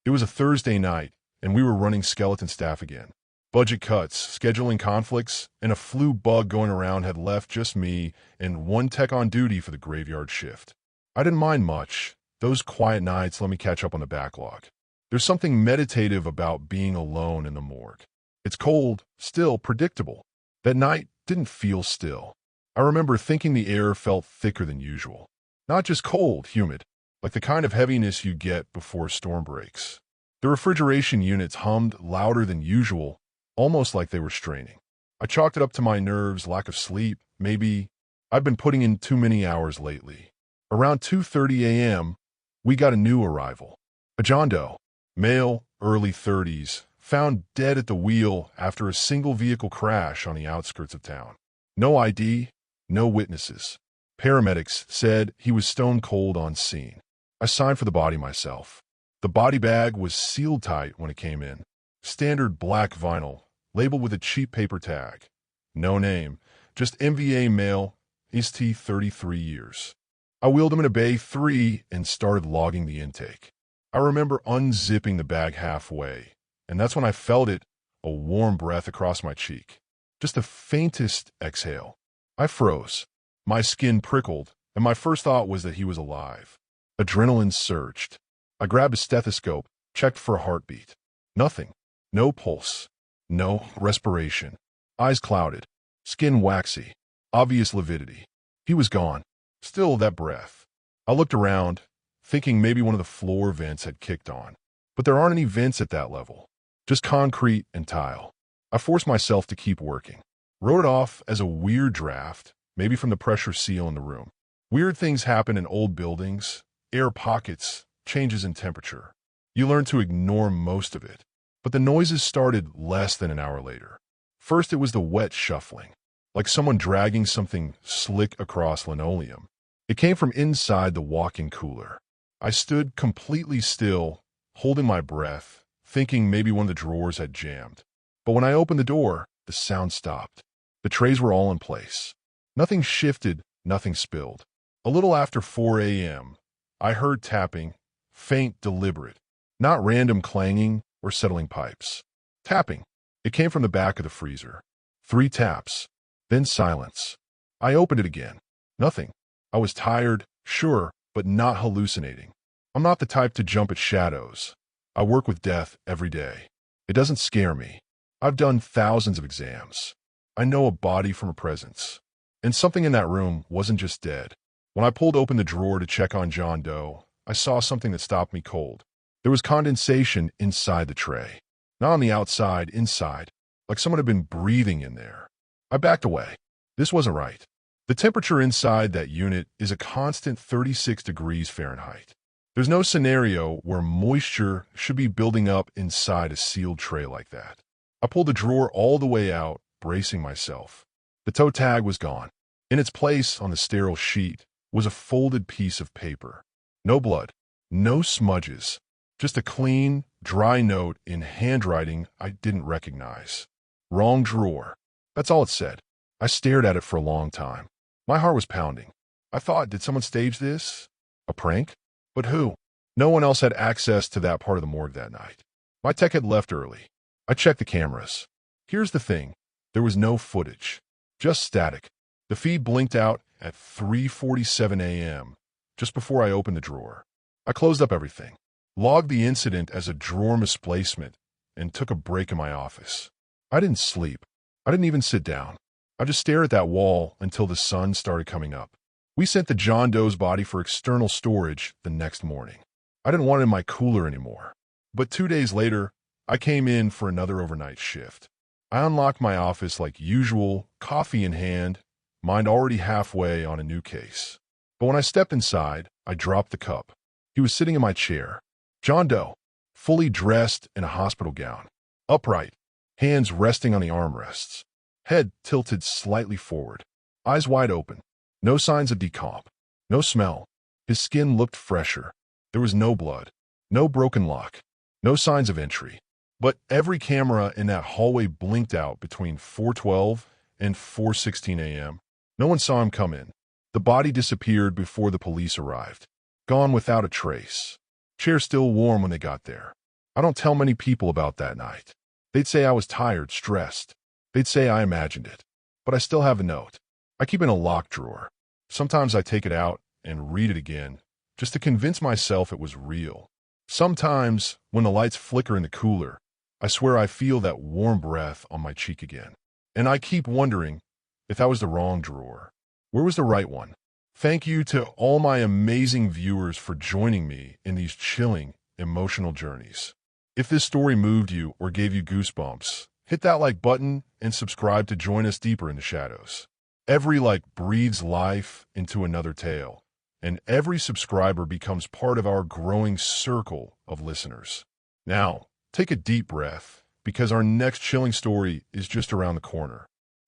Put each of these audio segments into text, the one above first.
It was a Thursday night, and we were running skeleton staff again. Budget cuts, scheduling conflicts, and a flu bug going around had left just me and one tech on duty for the graveyard shift. I didn't mind much. Those quiet nights let me catch up on the backlog. There's something meditative about being alone in the morgue. It's cold, still, predictable. That night didn't feel still. I remember thinking the air felt thicker than usual. Not just cold, humid, like the kind of heaviness you get before a storm breaks. The refrigeration units hummed louder than usual, almost like they were straining. I chalked it up to my nerves, lack of sleep, maybe. I've been putting in too many hours lately. Around 2:30 a.m., we got a new arrival. A John Doe, male, early 30s, found dead at the wheel after a single vehicle crash on the outskirts of town. No ID, no witnesses. Paramedics said he was stone cold on scene. I signed for the body myself. The body bag was sealed tight when it came in. Standard black vinyl, labeled with a cheap paper tag. No name, just MVA male, Ist 33 years. I wheeled him in a Bay 3 and started logging the intake. I remember unzipping the bag halfway, and that's when I felt it, a warm breath across my cheek. Just the faintest exhale. I froze. My skin prickled, and my first thought was that he was alive. Adrenaline surged. I grabbed a stethoscope, checked for a heartbeat. Nothing. No pulse. No respiration. Eyes clouded. Skin waxy. Obvious lividity. He was gone. Still that breath. I looked around, thinking maybe one of the floor vents had kicked on. But there aren't any vents at that level. Just concrete and tile. I forced myself to keep working. Wrote it off as a weird draft, maybe from the pressure seal in the room. Weird things happen in old buildings. Air pockets, changes in temperature. You learn to ignore most of it. But the noises started less than an hour later. First, it was the wet shuffling, like someone dragging something slick across linoleum. It came from inside the walk-in cooler. I stood completely still, holding my breath, thinking maybe one of the drawers had jammed. But when I opened the door, the sound stopped. The trays were all in place. Nothing shifted, nothing spilled. A little after 4 a.m., I heard tapping, faint, deliberate, not random clanging or settling pipes. Tapping. It came from the back of the freezer. 3 taps. Then silence. I opened it again. Nothing. I was tired, sure, but not hallucinating. I'm not the type to jump at shadows. I work with death every day. It doesn't scare me. I've done thousands of exams. I know a body from a presence. And something in that room wasn't just dead. When I pulled open the drawer to check on John Doe, I saw something that stopped me cold. There was condensation inside the tray. Not on the outside, inside, like someone had been breathing in there. I backed away. This wasn't right. The temperature inside that unit is a constant 36 degrees Fahrenheit. There's no scenario where moisture should be building up inside a sealed tray like that. I pulled the drawer all the way out, bracing myself. The toe tag was gone. In its place on the sterile sheet was a folded piece of paper. No blood, no smudges, just a clean, dry note in handwriting I didn't recognize. Wrong drawer. That's all it said. I stared at it for a long time. My heart was pounding. I thought, did someone stage this? A prank? But who? No one else had access to that part of the morgue that night. My tech had left early. I checked the cameras. Here's the thing. There was no footage. Just static. The feed blinked out at 3:47 a.m., just before I opened the drawer. I closed up everything, logged the incident as a drawer misplacement, and took a break in my office. I didn't sleep. I didn't even sit down. I just stared at that wall until the sun started coming up. We sent the John Doe's body for external storage the next morning. I didn't want it in my cooler anymore. But 2 days later, I came in for another overnight shift. I unlocked my office like usual, coffee in hand, mind already halfway on a new case. But when I stepped inside, I dropped the cup. He was sitting in my chair. John Doe, fully dressed in a hospital gown. Upright, hands resting on the armrests. Head tilted slightly forward. Eyes wide open. No signs of decomp. No smell. His skin looked fresher. There was no blood. No broken lock. No signs of entry. But every camera in that hallway blinked out between 4:12 and 4:16 a.m. No one saw him come in. The body disappeared before the police arrived. Gone without a trace. Chair still warm when they got there. I don't tell many people about that night. They'd say I was tired, stressed. They'd say I imagined it. But I still have a note. I keep it in a locked drawer. Sometimes I take it out and read it again, just to convince myself it was real. Sometimes, when the lights flicker in the cooler, I swear I feel that warm breath on my cheek again. And I keep wondering if that was the wrong drawer. Where was the right one? Thank you to all my amazing viewers for joining me in these chilling, emotional journeys. If this story moved you or gave you goosebumps, hit that like button and subscribe to join us deeper in the shadows. Every like breathes life into another tale, and every subscriber becomes part of our growing circle of listeners. Now, take a deep breath, because our next chilling story is just around the corner.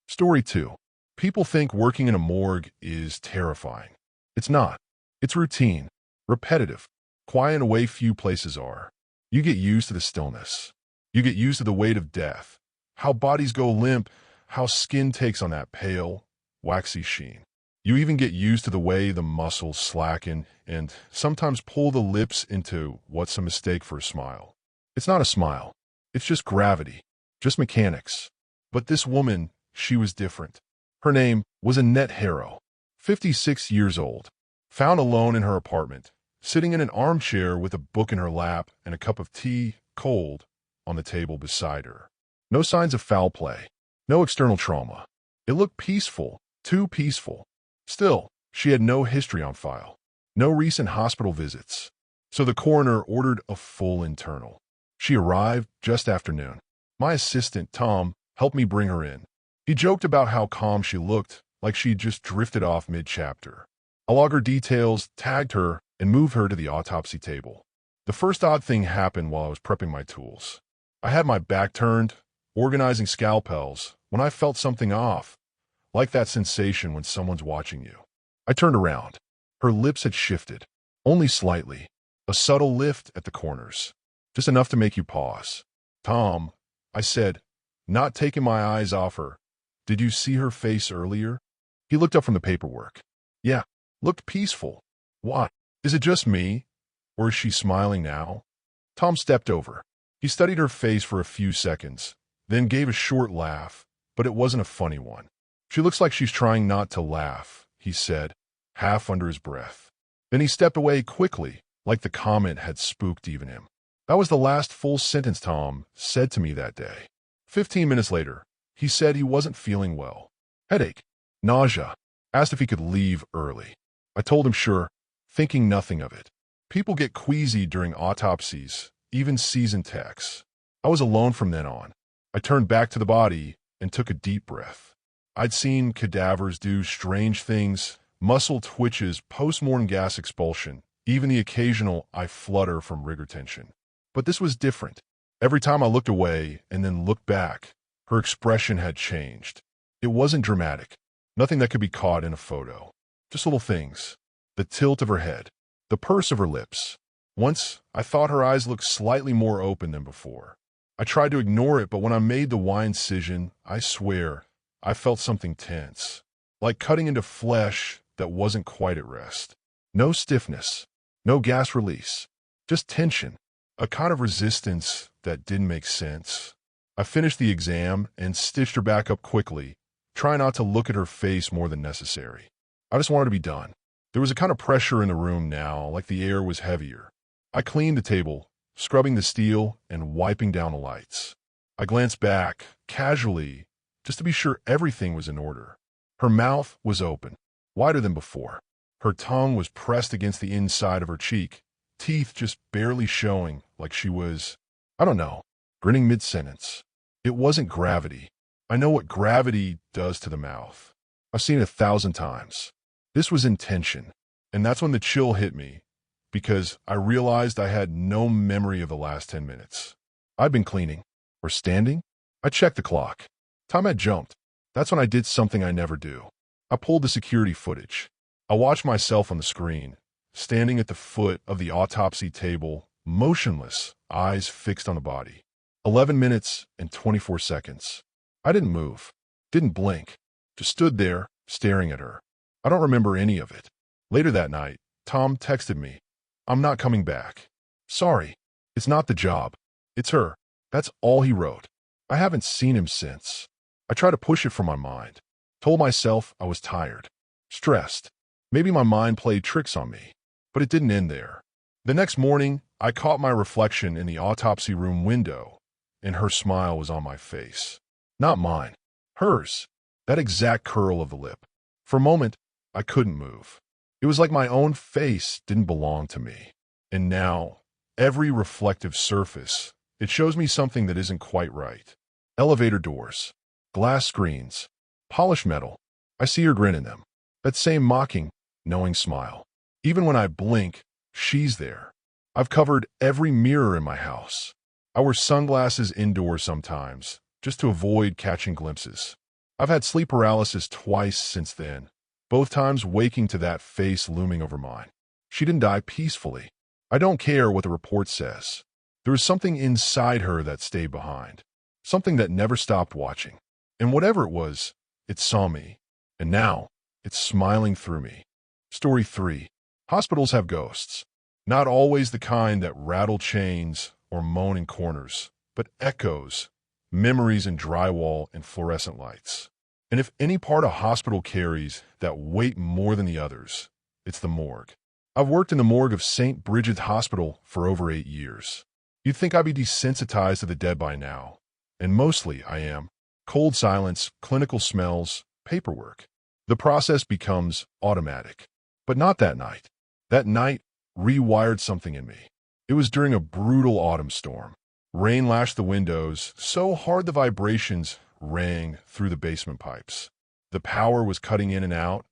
Story 2. People think working in a morgue is terrifying. It's not. It's routine, repetitive, quiet in a way few places are. You get used to the stillness. You get used to the weight of death, how bodies go limp, how skin takes on that pale, waxy sheen. You even get used to the way the muscles slacken and sometimes pull the lips into what's a mistake for a smile. It's not a smile. It's just gravity, just mechanics. But this woman, she was different. Her name was Annette Harrow, 56 years old, found alone in her apartment, sitting in an armchair with a book in her lap and a cup of tea, cold, on the table beside her. No signs of foul play, no external trauma. It looked peaceful, too peaceful. Still, she had no history on file, no recent hospital visits. So the coroner ordered a full internal. She arrived just after noon. My assistant, Tom, helped me bring her in. He joked about how calm she looked, like she'd just drifted off mid-chapter. I logged her details, tagged her, and moved her to the autopsy table. The first odd thing happened while I was prepping my tools. I had my back turned, organizing scalpels, when I felt something off, like that sensation when someone's watching you. I turned around. Her lips had shifted, only slightly, a subtle lift at the corners, just enough to make you pause. "Tom," I said, not taking my eyes off her, "did you see her face earlier?" He looked up from the paperwork. "Yeah, looked peaceful. What? Is it just me? Or is she smiling now?" Tom stepped over. He studied her face for a few seconds, then gave a short laugh, but it wasn't a funny one. "She looks like she's trying not to laugh," he said, half under his breath. Then he stepped away quickly, like the comment had spooked even him. That was the last full sentence Tom said to me that day. 15 minutes later, he said he wasn't feeling well. Headache, nausea, asked if he could leave early. I told him sure, thinking nothing of it. People get queasy during autopsies, even seasoned techs. I was alone from then on. I turned back to the body and took a deep breath. I'd seen cadavers do strange things, muscle twitches, post-mortem gas expulsion, even the occasional I flutter from rigor tension. But this was different. Every time I looked away and then looked back, her expression had changed. It wasn't dramatic, nothing that could be caught in a photo. Just little things. The tilt of her head, the purse of her lips. Once, I thought her eyes looked slightly more open than before. I tried to ignore it, but when I made the Y incision, I swear, I felt something tense, like cutting into flesh that wasn't quite at rest. No stiffness, no gas release, just tension, a kind of resistance that didn't make sense. I finished the exam and stitched her back up quickly, trying not to look at her face more than necessary. I just wanted to be done. There was a kind of pressure in the room now, like the air was heavier. I cleaned the table, scrubbing the steel and wiping down the lights. I glanced back, casually, just to be sure everything was in order. Her mouth was open, wider than before. Her tongue was pressed against the inside of her cheek, teeth just barely showing, like she was, I don't know, grinning mid-sentence. It wasn't gravity. I know what gravity does to the mouth. I've seen it 1,000 times. This was intention, and that's when the chill hit me, because I realized I had no memory of the last 10 minutes. I'd been cleaning, or standing. I checked the clock. Time had jumped. That's when I did something I never do. I pulled the security footage. I watched myself on the screen, standing at the foot of the autopsy table, motionless, eyes fixed on the body. 11 minutes and 24 seconds. I didn't move, didn't blink, just stood there, staring at her. I don't remember any of it. Later that night, Tom texted me, "I'm not coming back. Sorry, it's not the job. It's her. That's all he wrote. I haven't seen him since. I tried to push it from my mind. Told myself I was tired. Stressed. Maybe my mind played tricks on me. But it didn't end there. The next morning, I caught my reflection in the autopsy room window, and her smile was on my face. Not mine. Hers. That exact curl of the lip. For a moment, I couldn't move. It was like my own face didn't belong to me. And now, every reflective surface, it shows me something that isn't quite right. Elevator doors, glass screens, polished metal. I see her grin in them. That same mocking, knowing smile. Even when I blink, she's there. I've covered every mirror in my house. I wear sunglasses indoors sometimes, just to avoid catching glimpses. I've had sleep paralysis twice since then, both times waking to that face looming over mine. She didn't die peacefully. I don't care what the report says. There was something inside her that stayed behind. Something that never stopped watching. And whatever it was, it saw me. And now, it's smiling through me. Story 3. Hospitals have ghosts. Not always the kind that rattle chains or moan in corners, but echoes, memories in drywall and fluorescent lights. And if any part of hospital carries that weight more than the others, it's the morgue. I've worked in the morgue of St. Bridget's Hospital for over 8 years. You'd think I'd be desensitized to the dead by now. And mostly I am. Cold silence, clinical smells, paperwork. The process becomes automatic. But not that night. That night rewired something in me. It was during a brutal autumn storm. Rain lashed the windows so hard the vibrations rang through the basement pipes. The power was cutting in and out,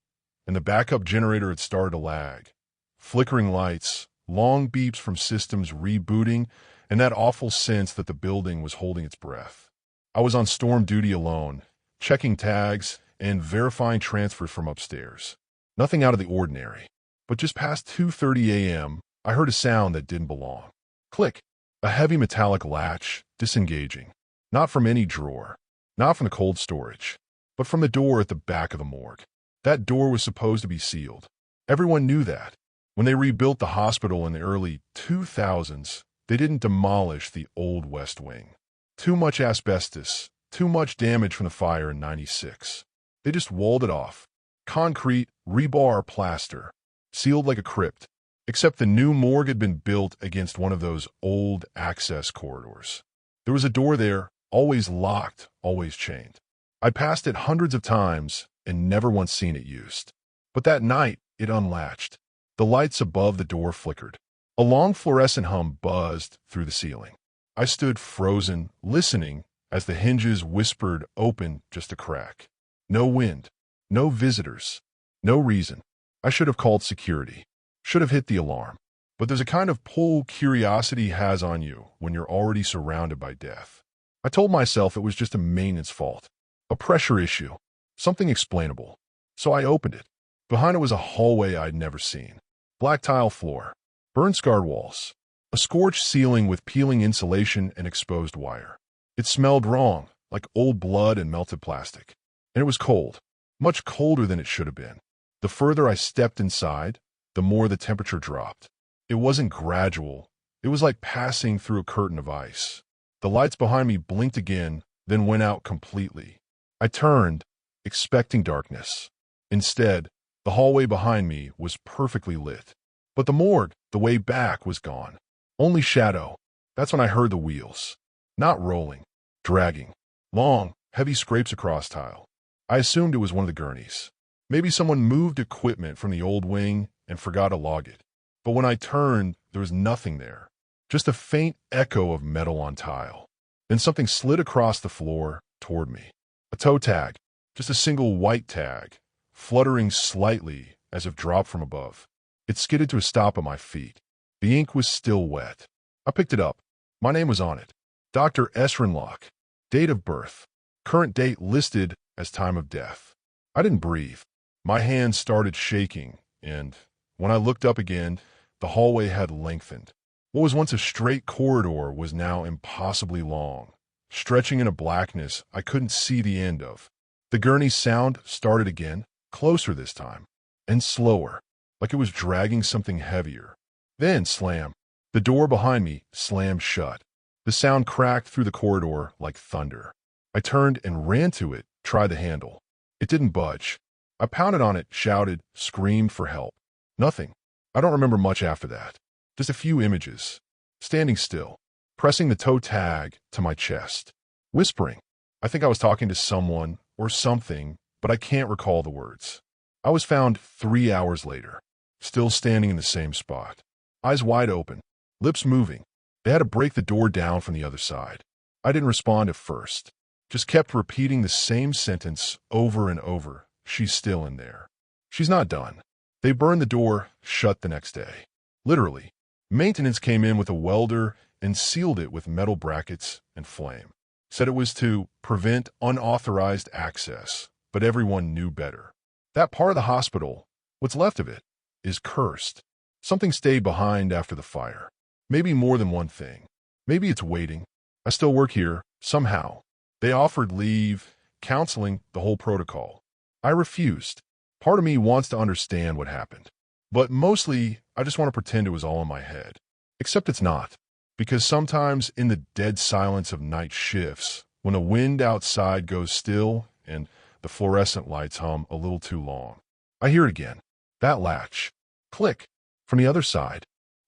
and the backup generator had started to lag. Flickering lights, long beeps from systems rebooting, and that awful sense that the building was holding its breath. I was on storm duty alone, checking tags and verifying transfers from upstairs. Nothing out of the ordinary. But just past 2:30 a.m., I heard a sound that didn't belong. Click. A heavy metallic latch, disengaging. Not from any drawer. Not from the cold storage. But from the door at the back of the morgue. That door was supposed to be sealed. Everyone knew that. When they rebuilt the hospital in the early 2000s, they didn't demolish the old West Wing. Too much asbestos, too much damage from the fire in '96. They just walled it off. Concrete, rebar, plaster. Sealed like a crypt. Except the new morgue had been built against one of those old access corridors. There was a door there, always locked, always chained. I passed it hundreds of times and never once seen it used. But that night, it unlatched. The lights above the door flickered. A long fluorescent hum buzzed through the ceiling. I stood frozen, listening as the hinges whispered open just a crack. No wind. No visitors. No reason. I should have called security. Should have hit the alarm. But there's a kind of pull curiosity has on you when you're already surrounded by death. I told myself it was just a maintenance fault. A pressure issue. Something explainable. So I opened it. Behind it was a hallway I'd never seen. Black tile floor. Burn-scarred walls. A scorched ceiling with peeling insulation and exposed wire. It smelled wrong, like old blood and melted plastic. And it was cold. Much colder than it should have been. The further I stepped inside, the more the temperature dropped. It wasn't gradual. It was like passing through a curtain of ice. The lights behind me blinked again, then went out completely. I turned, expecting darkness. Instead, the hallway behind me was perfectly lit. But the morgue, the way back, was gone. Only shadow. That's when I heard the wheels. Not rolling. Dragging. Long, heavy scrapes across tile. I assumed it was one of the gurneys. Maybe someone moved equipment from the old wing and forgot to log it. But when I turned, there was nothing there. Just a faint echo of metal on tile. Then something slid across the floor toward me. A toe tag. Just a single white tag, fluttering slightly as if dropped from above. It skidded to a stop at my feet. The ink was still wet. I picked it up. My name was on it. Dr. Esrinlock. Date of birth. Current date listed as time of death. I didn't breathe. My hands started shaking, and when I looked up again, the hallway had lengthened. What was once a straight corridor was now impossibly long, stretching in a blackness I couldn't see the end of. The gurney's sound started again, closer this time, and slower, like it was dragging something heavier. Then slam. The door behind me slammed shut. The The sound cracked through the corridor like thunder. I turned and ran to it, tried the handle. It didn't budge. I pounded on it, shouted, screamed for help. Nothing. I don't remember much after that. Just a few images. Standing still, pressing the toe tag to my chest. Whispering. I think I was talking to someone or something, but I can't recall the words. I was found 3 hours later, still standing in the same spot. Eyes wide open, lips moving. They had to break the door down from the other side. I didn't respond at first. Just kept repeating the same sentence over and over. She's still in there. She's not done. They burned the door shut the next day. Literally. Maintenance came in with a welder and sealed it with metal brackets and flame. Said it was to prevent unauthorized access, but everyone knew better. That part of the hospital, what's left of it, is cursed. Something stayed behind after the fire. Maybe more than one thing. Maybe it's waiting. I still work here, somehow. They offered leave, counseling, the whole protocol. I refused. Part of me wants to understand what happened. But mostly, I just want to pretend it was all in my head. Except it's not. Because sometimes in the dead silence of night shifts, when the wind outside goes still and the fluorescent lights hum a little too long, I hear it again. That latch. Click. From the other side.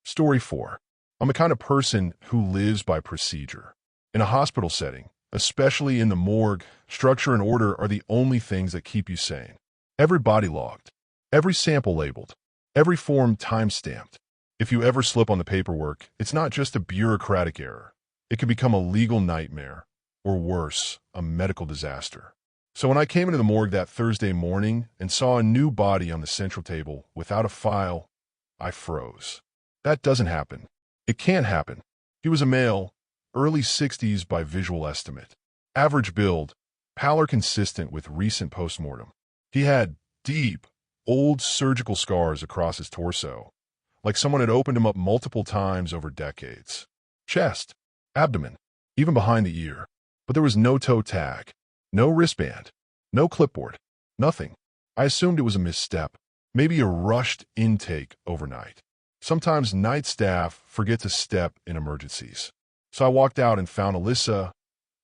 Story 4. I'm the kind of person who lives by procedure. In a hospital setting, especially in the morgue, structure and order are the only things that keep you sane. Every body logged. Every sample labeled. Every form time-stamped. If you ever slip on the paperwork, it's not just a bureaucratic error. It can become a legal nightmare, or worse, a medical disaster. So when I came into the morgue that Thursday morning and saw a new body on the central table without a file, I froze. That doesn't happen. It can't happen. He was a male, early 60s by visual estimate. Average build, pallor consistent with recent postmortem. He had deep, old surgical scars across his torso, like someone had opened him up multiple times over decades. Chest, abdomen, even behind the ear. But there was no toe tag, no wristband, no clipboard, nothing. I assumed it was a misstep, maybe a rushed intake overnight. Sometimes night staff forget to step in emergencies. So I walked out and found Alyssa,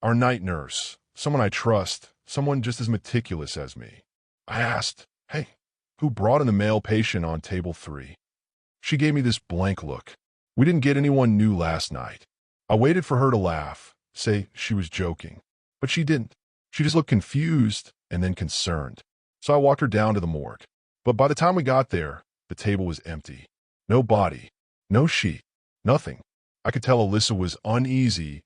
our night nurse, someone I trust, someone just as meticulous as me. I asked, "Hey, who brought in the male patient on table 3? She gave me this blank look. We didn't get anyone new last night. I waited for her to laugh, say she was joking. But she didn't. She just looked confused and then concerned. So I walked her down to the morgue. But by the time we got there, the table was empty. No body, no sheet, nothing. I could tell Alyssa was uneasy,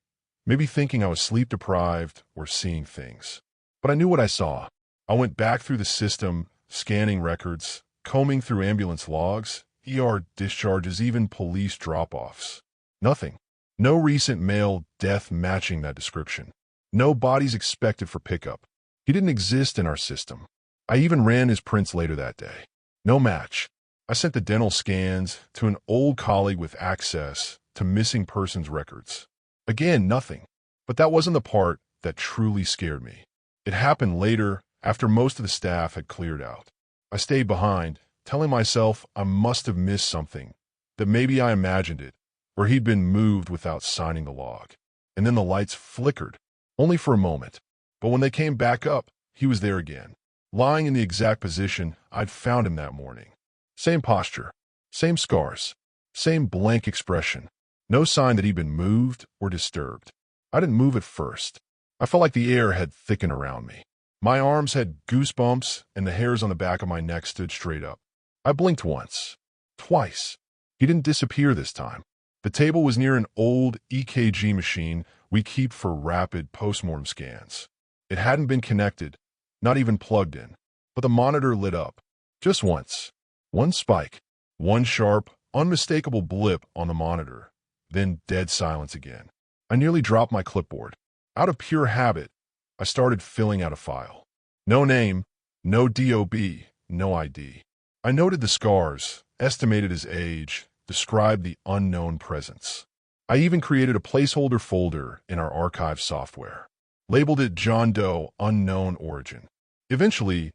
maybe thinking I was sleep-deprived or seeing things. But I knew what I saw. I went back through the system, scanning records, combing through ambulance logs, ER discharges, even police drop-offs. Nothing. No recent male death matching that description. No bodies expected for pickup. He didn't exist in our system. I even ran his prints later that day. No match. I sent the dental scans to an old colleague with access to missing persons records. Again, nothing. But that wasn't the part that truly scared me. It happened later, after most of the staff had cleared out. I stayed behind, telling myself I must have missed something, that maybe I imagined it, or he'd been moved without signing the log. And then the lights flickered, only for a moment. But when they came back up, he was there again, lying in the exact position I'd found him that morning. Same posture, same scars, same blank expression. No sign that he'd been moved or disturbed. I didn't move at first. I felt like the air had thickened around me. My arms had goosebumps, and the hairs on the back of my neck stood straight up. I blinked once, twice. He didn't disappear this time. The table was near an old EKG machine we keep for rapid postmortem scans. It hadn't been connected, not even plugged in, but the monitor lit up. Just once. One spike, one sharp, unmistakable blip on the monitor, then dead silence again. I nearly dropped my clipboard. Out of pure habit, I started filling out a file. No name, no DOB, no ID. I noted the scars, estimated his age, described the unknown presence. I even created a placeholder folder in our archive software. Labeled it John Doe Unknown Origin. Eventually,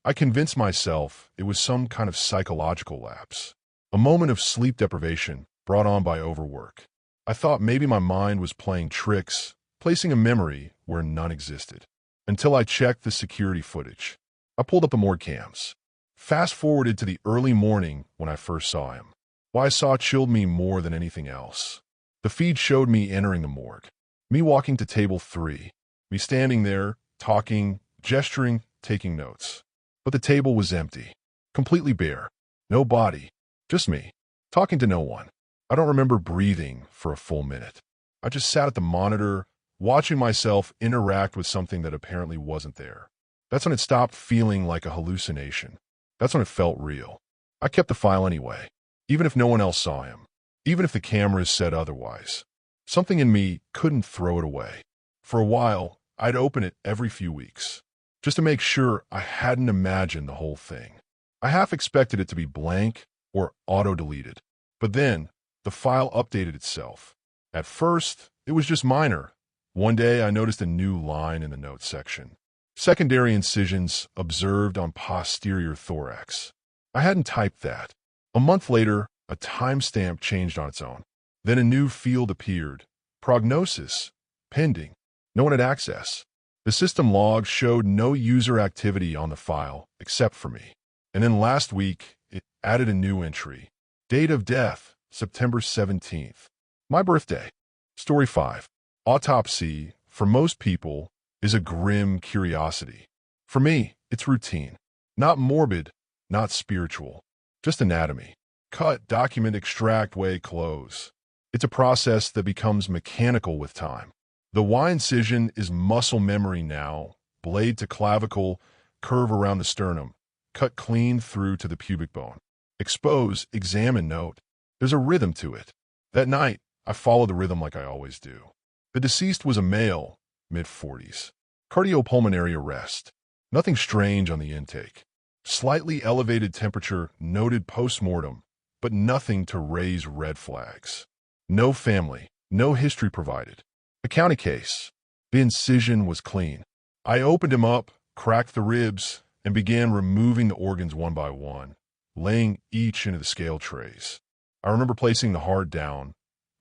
I convinced myself it was some kind of psychological lapse. A moment of sleep deprivation brought on by overwork. I thought maybe my mind was playing tricks, placing a memory where none existed. Until I checked the security footage. I pulled up the morgue cams. Fast-forwarded to the early morning when I first saw him. What I saw chilled me more than anything else. The feed showed me entering the morgue. Me walking to table 3. Me standing there, talking, gesturing, taking notes. But the table was empty. Completely bare. No body. Just me. Talking to no one. I don't remember breathing for a full minute. I just sat at the monitor, watching myself interact with something that apparently wasn't there. That's when it stopped feeling like a hallucination. That's when it felt real. I kept the file anyway, even if no one else saw him, even if the cameras said otherwise. Something in me couldn't throw it away. For a while, I'd open it every few weeks, just to make sure I hadn't imagined the whole thing. I half expected it to be blank or auto-deleted, but then the file updated itself. At first, it was just minor. One day, I noticed a new line in the notes section. Secondary incisions observed on posterior thorax. I hadn't typed that. A month later, a timestamp changed on its own. Then a new field appeared. Prognosis. Pending. No one had access. The system logs showed no user activity on the file except for me. And then last week, it added a new entry. Date of death, September 17th. My birthday. Story 5. Autopsy, for most people, is a grim curiosity. For me, it's routine. Not morbid, not spiritual. Just anatomy. Cut, document, extract, weigh, close. It's a process that becomes mechanical with time. The Y incision is muscle memory now. Blade to clavicle, curve around the sternum. Cut clean through to the pubic bone. Expose, examine, note. There's a rhythm to it. That night, I followed the rhythm like I always do. The deceased was a male, mid-40s. Cardiopulmonary arrest. Nothing strange on the intake. Slightly elevated temperature noted post-mortem, but nothing to raise red flags. No family, no history provided. A county case. The incision was clean. I opened him up, cracked the ribs, and began removing the organs one by one, laying each into the scale trays. I remember placing the heart down,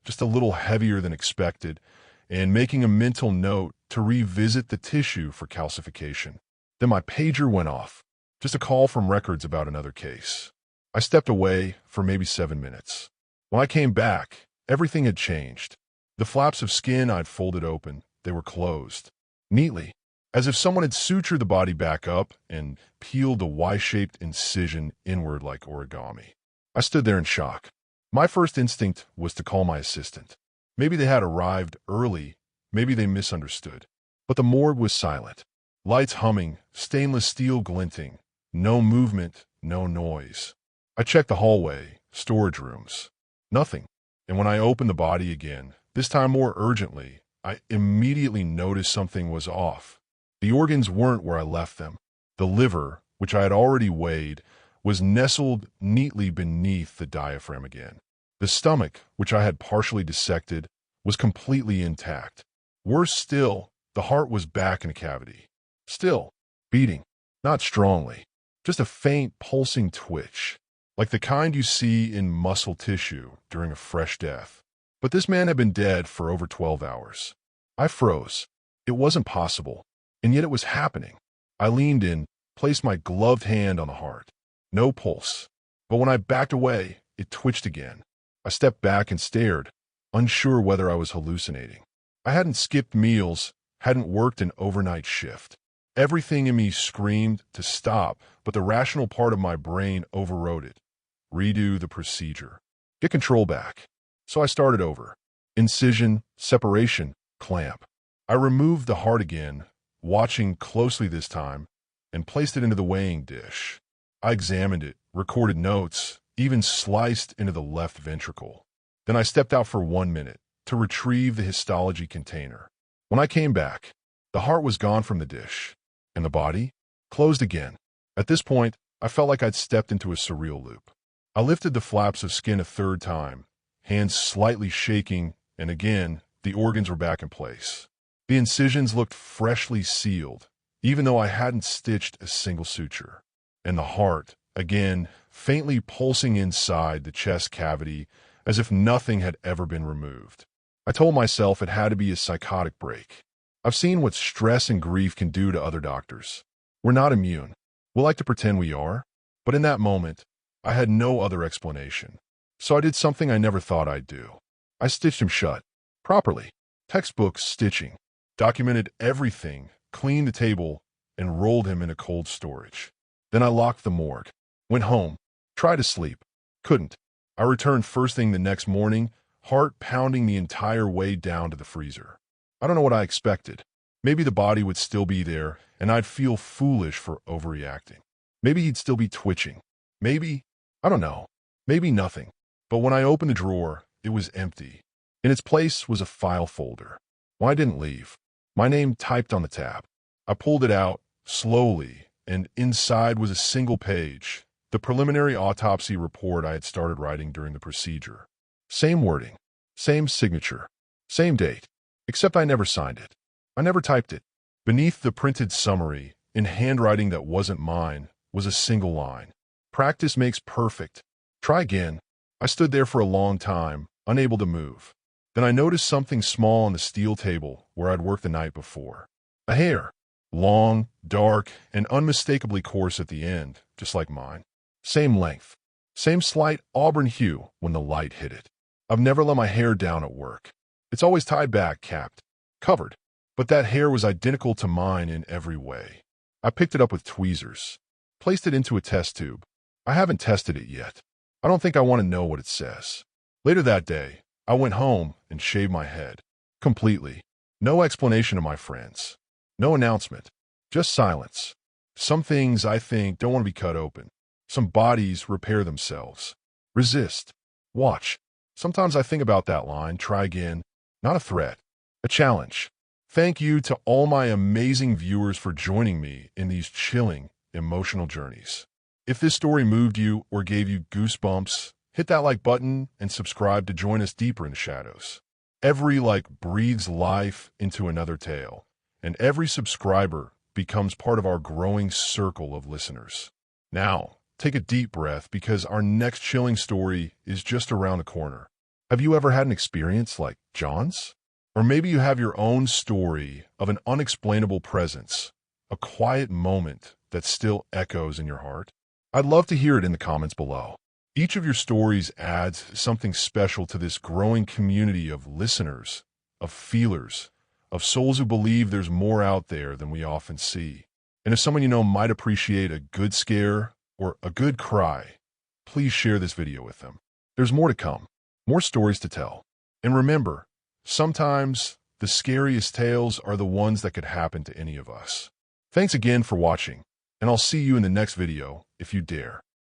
just a little heavier than expected, and making a mental note to revisit the tissue for calcification. Then my pager went off, just a call from records about another case. I stepped away for maybe 7 minutes. When I came back, everything had changed. The flaps of skin I'd folded open, they were closed, neatly, as if someone had sutured the body back up and peeled a Y-shaped incision inward like origami. I stood there in shock. My first instinct was to call my assistant. Maybe they had arrived early, maybe they misunderstood. But the morgue was silent. Lights humming, stainless steel glinting. No movement, no noise. I checked the hallway, storage rooms. Nothing. And when I opened the body again, this time more urgently, I immediately noticed something was off. The organs weren't where I left them. The liver, which I had already weighed, was nestled neatly beneath the diaphragm again. The stomach, which I had partially dissected, was completely intact. Worse still, the heart was back in a cavity. Still, beating. Not strongly. Just a faint, pulsing twitch, like the kind you see in muscle tissue during a fresh death. But this man had been dead for over 12 hours. I froze. It wasn't possible, and yet it was happening. I leaned in, placed my gloved hand on the heart. No pulse. But when I backed away, it twitched again. I stepped back and stared, unsure whether I was hallucinating. I hadn't skipped meals, hadn't worked an overnight shift. Everything in me screamed to stop, but the rational part of my brain overrode it. Redo the procedure. Get control back. So I started over. Incision, separation, clamp. I removed the heart again, watching closely this time, and placed it into the weighing dish. I examined it, recorded notes, even sliced into the left ventricle. Then I stepped out for 1 minute to retrieve the histology container. When I came back, the heart was gone from the dish, and the body closed again. At this point, I felt like I'd stepped into a surreal loop. I lifted the flaps of skin a third time, hands slightly shaking, and again, the organs were back in place. The incisions looked freshly sealed, even though I hadn't stitched a single suture. And the heart, again, faintly pulsing inside the chest cavity as if nothing had ever been removed. I told myself it had to be a psychotic break. I've seen what stress and grief can do to other doctors. We're not immune. We'll like to pretend we are. But in that moment, I had no other explanation. So I did something I never thought I'd do. I stitched him shut. Properly. Textbook stitching. Documented everything, cleaned the table, and rolled him into cold storage. Then I locked the morgue. Went home. Tried to sleep. Couldn't. I returned first thing the next morning, heart pounding the entire way down to the freezer. I don't know what I expected. Maybe the body would still be there, and I'd feel foolish for overreacting. Maybe he'd still be twitching. Maybe, I don't know, maybe nothing. But when I opened the drawer, it was empty. In its place was a file folder. Well, I didn't leave. My name typed on the tab. I pulled it out, slowly, and inside was a single page, the preliminary autopsy report I had started writing during the procedure. Same wording, same signature, same date, except I never signed it. I never typed it. Beneath the printed summary, in handwriting that wasn't mine, was a single line. Practice makes perfect. Try again. I stood there for a long time, unable to move. Then I noticed something small on the steel table where I'd worked the night before. A hair. Long, dark, and unmistakably coarse at the end, just like mine. Same length. Same slight auburn hue when the light hit it. I've never let my hair down at work. It's always tied back, capped, covered. But that hair was identical to mine in every way. I picked it up with tweezers. Placed it into a test tube. I haven't tested it yet. I don't think I want to know what it says. Later that day, I went home and shaved my head. Completely. No explanation to my friends. No announcement. Just silence. Some things, I think, don't want to be cut open. Some bodies repair themselves. Resist. Watch. Sometimes I think about that line, try again. Not a threat. A challenge. Thank you to all my amazing viewers for joining me in these chilling, emotional journeys. If this story moved you or gave you goosebumps, hit that like button and subscribe to join us deeper in the shadows. Every like breathes life into another tale, and every subscriber becomes part of our growing circle of listeners. Now, take a deep breath because our next chilling story is just around the corner. Have you ever had an experience like John's? Or maybe you have your own story of an unexplainable presence, a quiet moment that still echoes in your heart? I'd love to hear it in the comments below. Each of your stories adds something special to this growing community of listeners, of feelers, of souls who believe there's more out there than we often see. And if someone you know might appreciate a good scare or a good cry, please share this video with them. There's more to come, more stories to tell. And remember, sometimes the scariest tales are the ones that could happen to any of us. Thanks again for watching, and I'll see you in the next video if you dare.